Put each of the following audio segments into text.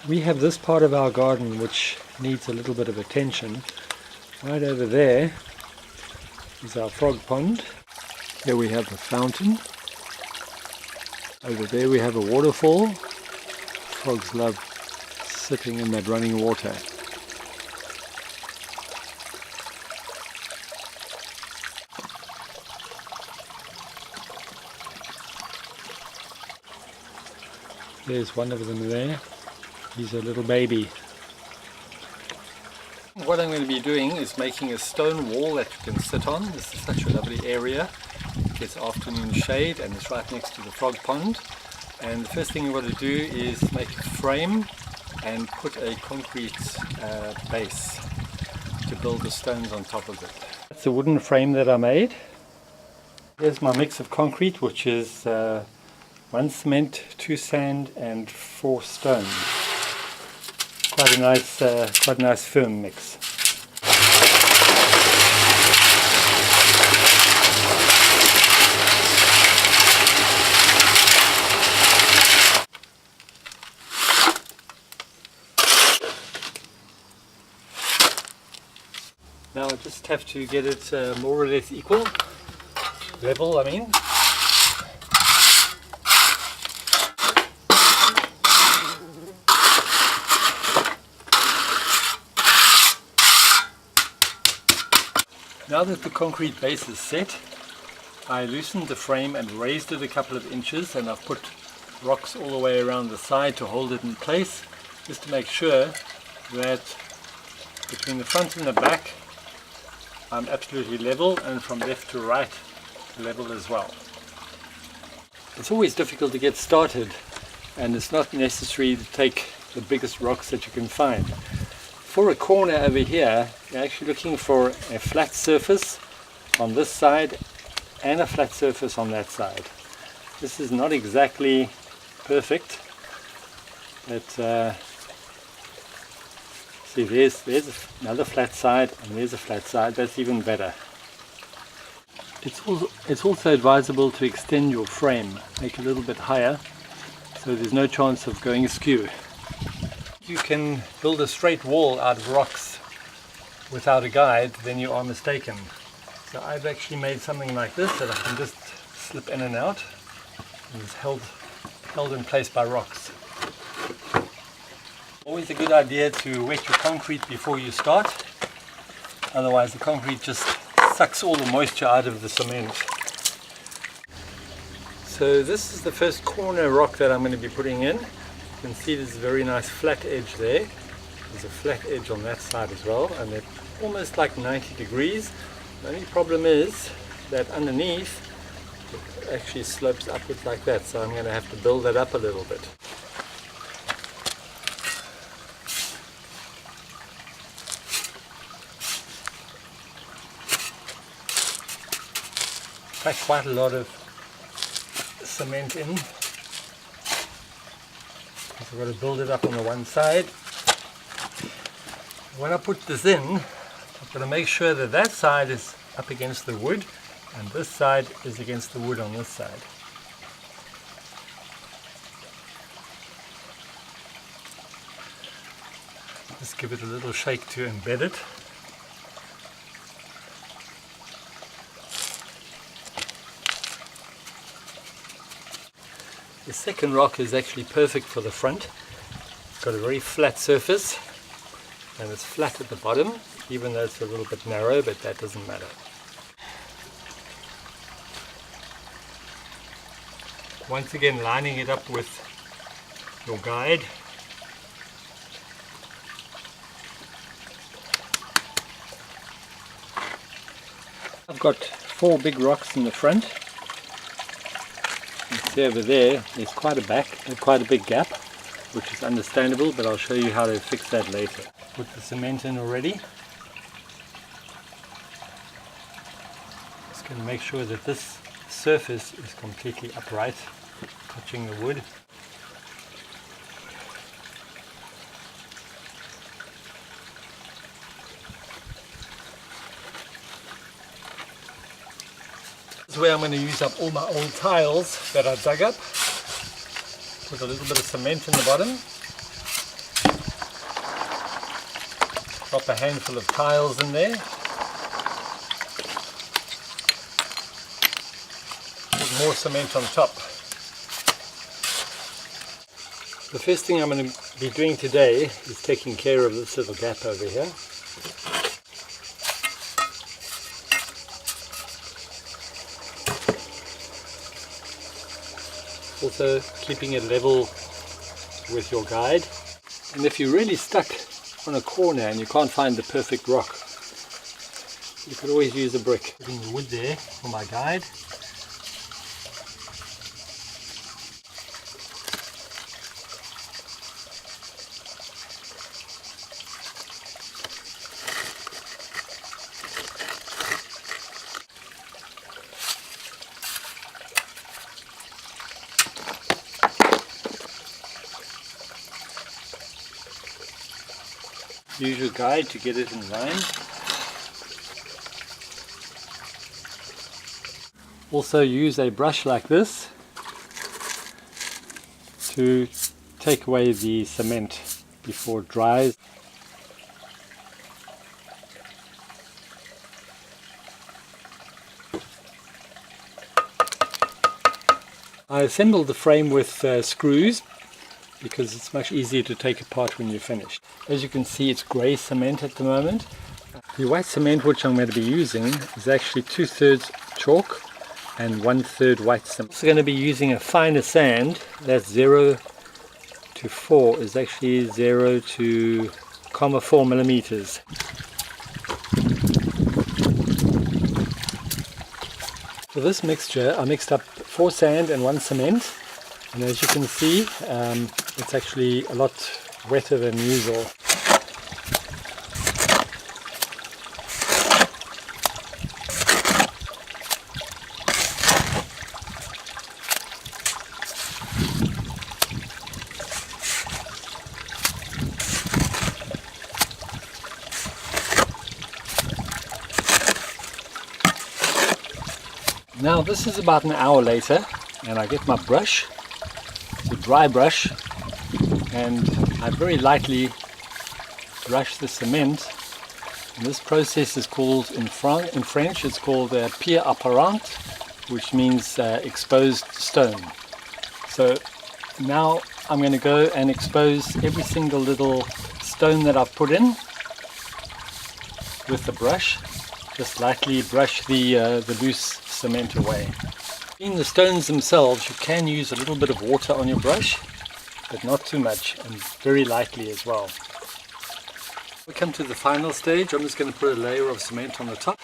We have this part of our garden which needs a little bit of attention. Right over there is our frog pond. Here we have a fountain. Over there we have a waterfall. Frogs love sitting in that running water. There's one of them there. He's a little baby. What I'm going to be doing is making a stone wall that you can sit on. This is such a lovely area. It gets afternoon shade and it's right next to the frog pond. And the first thing you want to do is make a frame and put a concrete base to build the stones on top of it. That's the wooden frame that I made. Here's my mix of concrete, which is 1 cement, 2 sand and 4 stone. Quite a nice firm mix. Now I just have to get it more or less equal, level I mean. Now that the concrete base is set, I loosened the frame and raised it a couple of inches, and I've put rocks all the way around the side to hold it in place, just to make sure that between the front and the back I'm absolutely level, and from left to right level as well. It's always difficult to get started, and it's not necessary to take the biggest rocks that you can find. For a corner over here, you're actually looking for a flat surface on this side and a flat surface on that side. This is not exactly perfect, but see, there's another flat side and there's a flat side. That's even better. It's also advisable to extend your frame, make it a little bit higher, so there's no chance of going askew. You can build a straight wall out of rocks without a guide, then you are mistaken. So I've actually made something like this that I can just slip in and out, and it's held in place by rocks. Always a good idea to wet your concrete before you start, otherwise the concrete just sucks all the moisture out of the cement. So this is the first corner rock that I'm going to be putting in. You can see there's a very nice flat edge there. There's a flat edge on that side as well, and they're almost like 90 degrees. The only problem is that underneath it actually slopes upwards like that, so I'm going to have to build that up a little bit. Pack quite a lot of cement in. So I've got to build it up on the one side. When I put this in, I've got to make sure that that side is up against the wood and this side is against the wood on this side. Just give it a little shake to embed it. The second rock is actually perfect for the front. It's got a very flat surface and it's flat at the bottom, even though it's a little bit narrow, but that doesn't matter. Once again, lining it up with your guide. I've got 4 big rocks in the front. You see over there, there's quite a big gap, which is understandable, but I'll show you how to fix that later. Put the cement in already. Just going to make sure that this surface is completely upright, touching the wood. This is where I'm going to use up all my old tiles that I dug up. Put a little bit of cement in the bottom. Drop a handful of tiles in there. Put more cement on top. The first thing I'm going to be doing today is taking care of this little gap over here. Also keeping it level with your guide. And if you're really stuck on a corner and you can't find the perfect rock, you could always use a brick. Putting the wood there for my guide. Use your guide to get it in line. Also use a brush like this to take away the cement before it dries. I assembled the frame with screws because it's much easier to take apart when you're finished. As you can see, it's grey cement at the moment. The white cement which I'm going to be using is actually 2/3 chalk and 1/3 white cement. I'm also going to be using a finer sand. That's 0 to 4 is actually 0 to 0.4 millimeters. For this mixture I mixed up 4 sand and 1 cement, and as you can see it's actually a lot wetter than usual. Now this is about an hour later, and I get my brush, the dry brush, and I very lightly brush the cement. And this process is called, in French, it's called pierre apparente, which means exposed stone. So now I'm going to go and expose every single little stone that I've put in with the brush. Just lightly brush the loose cement away. In the stones themselves you can use a little bit of water on your brush, but not too much, and very lightly as well. We come to the final stage. I'm just going to put a layer of cement on the top.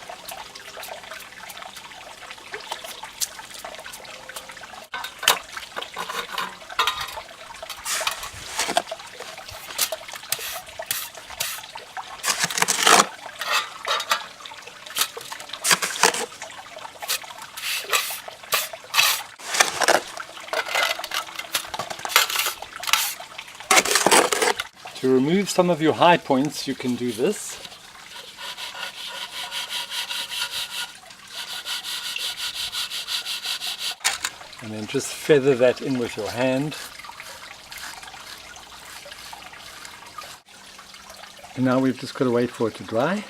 To remove some of your high points you can do this. And then just feather that in with your hand. And now we've just got to wait for it to dry.